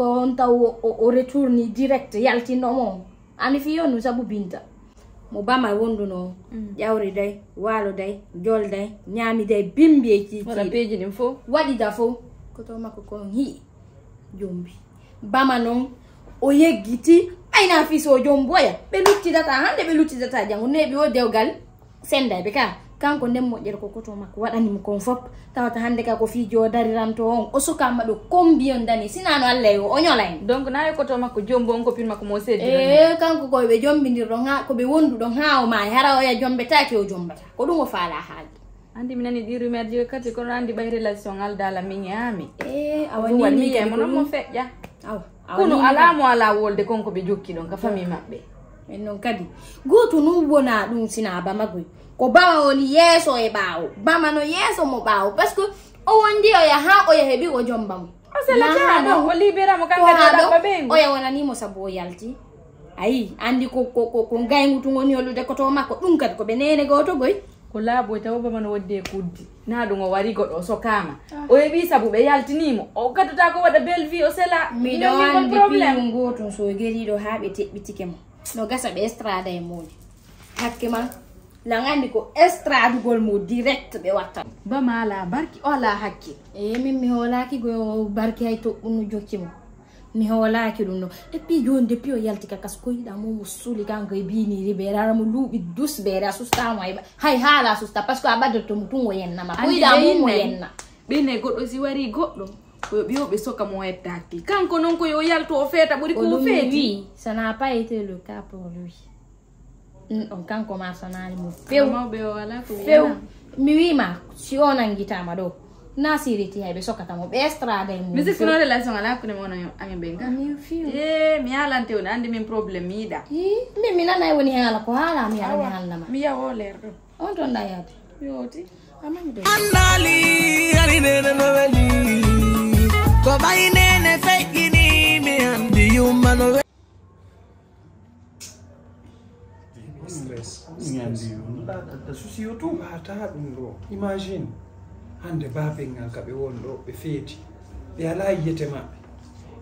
ko on taw o retourni direct yaltino mo ani fi yonu sabu binta mo bama wonduno jawri day walo day jol day nyami day bimbe ci wala peji nim fo wadi da fo ko to makko ko hi jombi bama non o yeggiti ayna fi so jomboya be lutti data hande be lutti data jango nebi o dewgal senda be ka kanko ndem moƴƴere ko koto makko waɗanimo kon fop tawata hande ka ko fijo dariranto on o sukama ɗo combien dani sinano allah o ñolay donc nayi koto makko jombo on copine makko mo seddi kanko koɓe jombindirɗon ha koɓe wonduɗon ha o ma hara oya jombetaki o jombata ko ɗum o faala haaji andi mi nani ɗi rumeur ji kati kono andi ɓay relation aldala min yami awani yemo noon mo feƴƴa kono alamo ala wolde konko ɓe jokki ɗon ka famille maɓɓe en noon kadi goto num wona ɗum sina bamagoy ko bama woni yeeso e ɓaawo bama no yeeso mo ɓaawo par ce que o wondi oya ha oya heeɓi o jomba mo o libéramo kankaɗaɓa ɓe oya wonanimo saabu o yalti ayi andi ko gaygutu goni hollude koto makko ɗum kadi koɓe nene goto goy ko laaɓoy taw bama no wadde kuddi na ɗum o wari goɗɗo o sokama o heeɓi saabu ɓe yaltinimo o gaddata ko waɗa belle vie o sela miɗo andi piyu gotum so gueriɗo ha ɓe teɓɓitike mo no gasa ɓe estrada e moɗi hakke ma langandi ko estradugol mo direct be watta bama ala barki o ala hakke min mi holaki go barki hay to unu jokki mo mi holaki dum no e puis joni depuis o yalti ka kas ko yida mo suli kanko e bini ribera mo lubi dus bera susta mo hay hala susta parce que abadde to mutungo yenna ma ko yida mo yenna bine goddo si wari goddo ko biyobe soka mo hettaki kanko non ko yo yalto o feta buri ko feti ça n'a pas été le cas pour lui on kanko ma sanali mo few mi wima si on angitama do na siriti haybe sokata mo be estrada mo musique no relation ala ko ne mo no amen benga mi fiu mi alante on andi min problème mi da mi nana woni hala ko hala mi ala hala ma mi ya o ler do on ton da yati yoti amami do andali ali Néné No Wely ko bay Néné fekkini mi andi yumma no imagine hande babe ngal kabe wondo be feeti be ala yete mabbe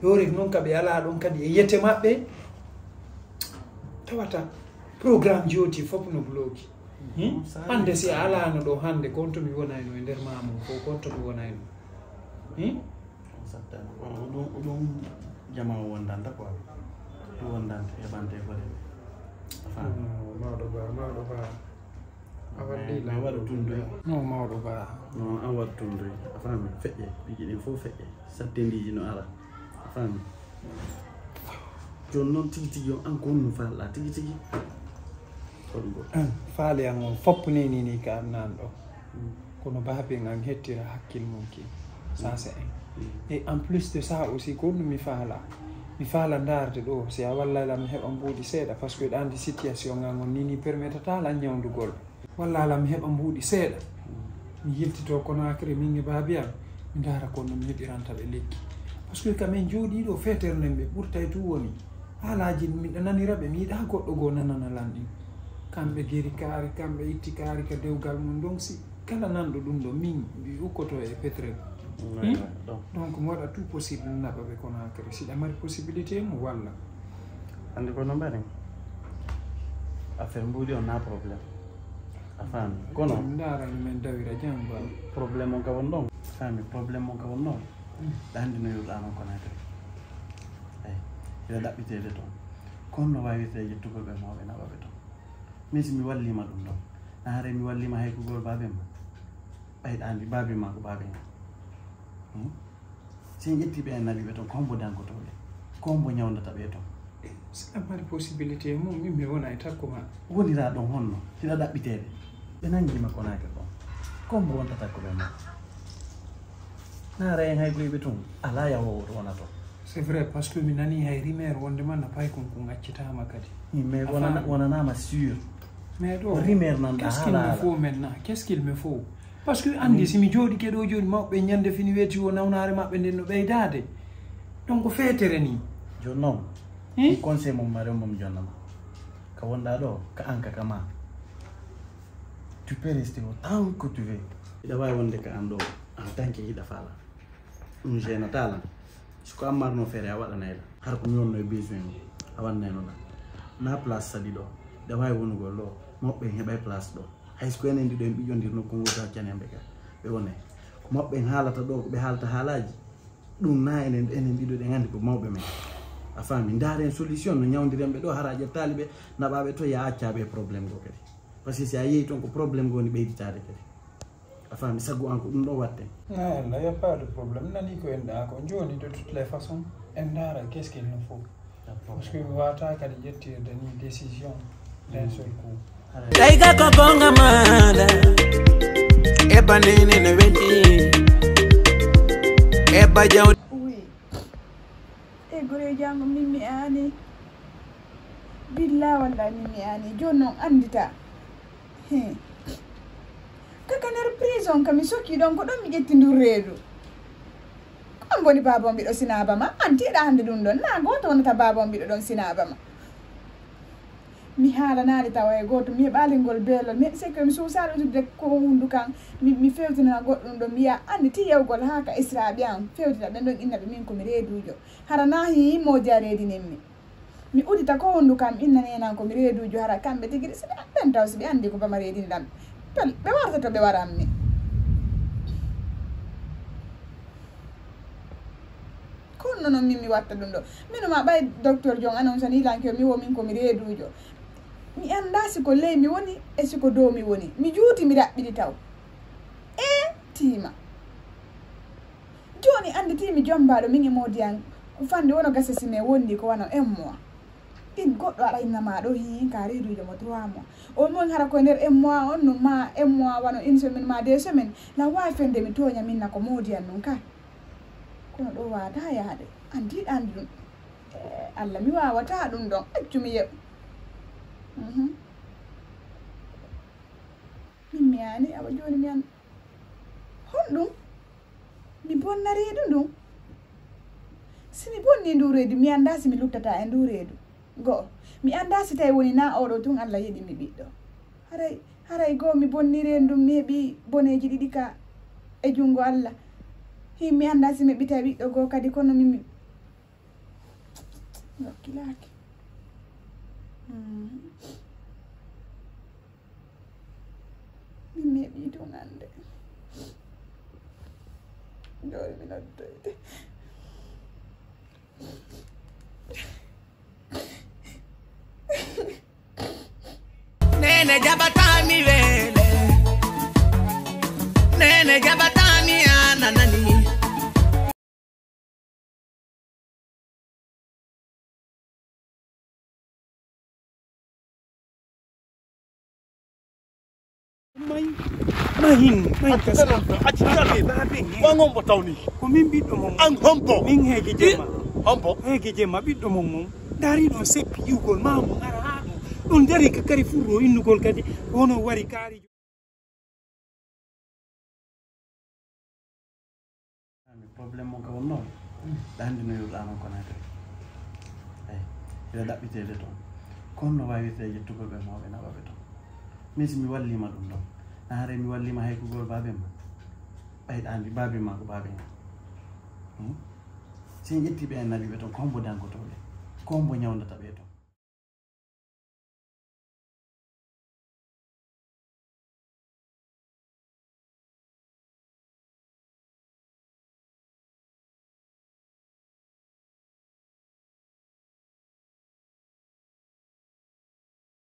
yore non kabe ala don kadi e yete mabbe tawata programme joti fop no bloki hande si ala no do hande konto mi wona no e der mamu ko konto mi wona no satta o jama wondanta quoi wondanta e bante ko mawɗo ba a waɗi la waɗa tundoy non mawɗo ba non an waɗa tundoy a faami feƴƴe piiji ɗin fof feƴƴe sattendiji no ala a faami joni noon tigi tigi on an ko woni no falɗa tigi tigi hoɗum go faale an on foppuni ni ka nan ɗo kono baabe an hettira hakkil mum ki ça c'est et en plus de ça aussi ko ɗum mi faala darde ɗo si a walla lam heɓa mbuuɗi seeɗa par ce que ɗa andi situation ngal ngon nini permettata la ñawdugol walla lam heɓa mbuuɗi seeɗa mi yiltito Conakry min e baabi am mi dara kono mi heɓiranta ɓe lekki par ce que kamen jooɗiɗo feetere nden ɓe ɓurtay tu woni haalaji miɗa nanira ɓe mi yiɗa goɗɗo goo nanana lan ɗin kamɓe geri kaari kamɓe itti kaari ka dewgal mum donc si kala nanɗo ɗum ɗo min mi ukkoto e pétrel donc mo waɗa tout possible naɓa ɓe Conakry siɗa mari possibilité mo walla andi kono mbaɗen affaire mbuuɗi on na probléme a faami kono darani men dawira jam ba probléme on ka won ɗon faami probléme on ka won ɗon ɗa andi no yurɗano Conakry eyi ina ɗaɓɓitede toon kono no wawirte yettugol ɓe mawɓe naɓaɓe toon min si mi wallima ɗum ɗon naare mi wallima haykugol baabe ma ɓayɗa andi baabe ma ko baabe ma si en ƴetti ɓe en naɓiɓe toon kombo dangotoɓe kombo ñawdata ɓe toon siɗa mari possibilité mum min mi wona e takko ma wonira ɗon honno siɗa ɗaɓɓitede ɓe nanguima Conakry ɗon kombo wonta takko ɓe ma naara en hay goyɓe toon ala yahowo to wona toon c'est vrai parce que mi nani hay rumeur wonde man na pay kon ko gaccitama kadi mais wonanama sûr mais ɗo rumeur nan qu'est-ce qu'il me faut maintenant qu'est-ce qu'il me faut parce que andi simi jooɗike ɗo joni mawɓe ñande fini weeti o nawnare maɓɓe nden no ɓeydade donc feetere ni joni noon conseil mom mare mom jonnama ka wonɗa ɗo ka an ka ma tu peux rester autant que tu veux ida wawi wonde ka an ɗo en tant que hiɗa faala ɗum gênata lan ko ammarno feere a waɗanay la har ko ñonno e besoin a wannayno la na place sadi ɗo nde wawi wonugol ɗo moɓɓe heɓay place ɗo hayso enen ɗiɗo en ɓiƴondir nokku ngota canemɓe ka ɓe wonay ko moɓɓe en haalata ɗo ko ɓe haalata haalaji ɗum na enen ɗiɗo ɗe gandi ko mawɓe men a faami ndaren solution no ñawdirenɓe ɗo hara ƴettali ɓe naɓaɓe to ya accaɓe probléme go kadi par ce que si a yeehi toon ko probléme goni ɓeyditade kadi a faami sagu an ko ɗum ɗo watte Allah, y a pas de problème nani ko en ɗa ko joni de toutes les façons en dara qu'est ce qu'il nous faut parce que wata kadi ƴettirde ni décision d'un seul coup Taiga kokonga mala Eba Néné No Wely Eba jaw Oui e gore jango mimmi ani billa walla mimmi ani joni noon andita kaka nder prison kam mi sokki ɗon ko ɗon mi ƴetti ndur reedu kon boni babon mbiɗo sinaba ma an tiɗa hande ɗum ɗon na goto wonata babon mbiɗo ɗon sinaba ma mi haalanade tawa e goto mi heɓalingol beelol mi c'est que mi suusaɗo utude ko hundu kan mi fewtinana goɗɗum ɗo mbiya andi ti yewgol ha ka israɓe an fewtita ɓen ɗon innaɓe min komi reedujo hara nahi yimmoji a reedininmi mi udita ko hundu kam innanenan komi reedujo hara kamɓe tigui siɓe ɓen taw siɓe andi ko bama reediniɗam ɓe warta to ɓe waranmi konno noon min mi watta ɗum ɗo minuma ɓay docteur jon anon san ilanke mi womin komi reedujo mi anda siko ley mi woni e siko dow mi woni mi juuti mi raɓɓiɗi taw tiima joni andi timi jombaɗo min e modiyan fande wono gasa sime wondi ko wano 1 mois ɗin goɗɗo aɗa innama ɗo hi ka reedujo mo 3 mois o mon hara koye nder 1 mois on no ma 1 mois wano 1 semaine ma 2 semaines la wawi fende mi toña minna ko modiyan nun ka kono ɗo wata yaade andiɗa andi ɗum Allah mi wawata ɗum ɗon accumi yew min mi ani awa joni mi an honɗum mi bonna reedu ndun simi bonni ndu reedu mi anda simi luttata e ndu reedu go'o mi anda si tawi woni na oɗo tun Allah yiɗi mi ɓiɗɗo haray goo mi bonni reedu ndum mi heeɓi boneji ɗiɗi ka e jungo Allah mi anda si mi ɓita ɓiɗɗo goo kadi kono mimi wakkilaki mi heeɓi tun ande joni mi noddoyde Néné jabatami wele Néné jabatami ananani Wangon botawni ko min ɓiɗɗo mom an hombo min heege jemma hombo heege jemma ɓiɗɗo mom mom dari ɗon seppi iwgol mamo ara ha ɗo ɗon dari ka kari furro innugol kadi wono wari kaari probléme mo ka wonno ɗandi no yewɗano konate eyi ɓeɗa ɗaɓɓitede toon kono no wawi wiyete yettugol ɓe mawɓe naɓaɓe toon min si mi wallima ɗum ɗon naare mi wallima haykugol babe ma ɓayɗa andi babe ma ko babe en si en ƴettiɓe en naɓiɓe toon kombo dangotoɓe kombo ñawdata ɓe toon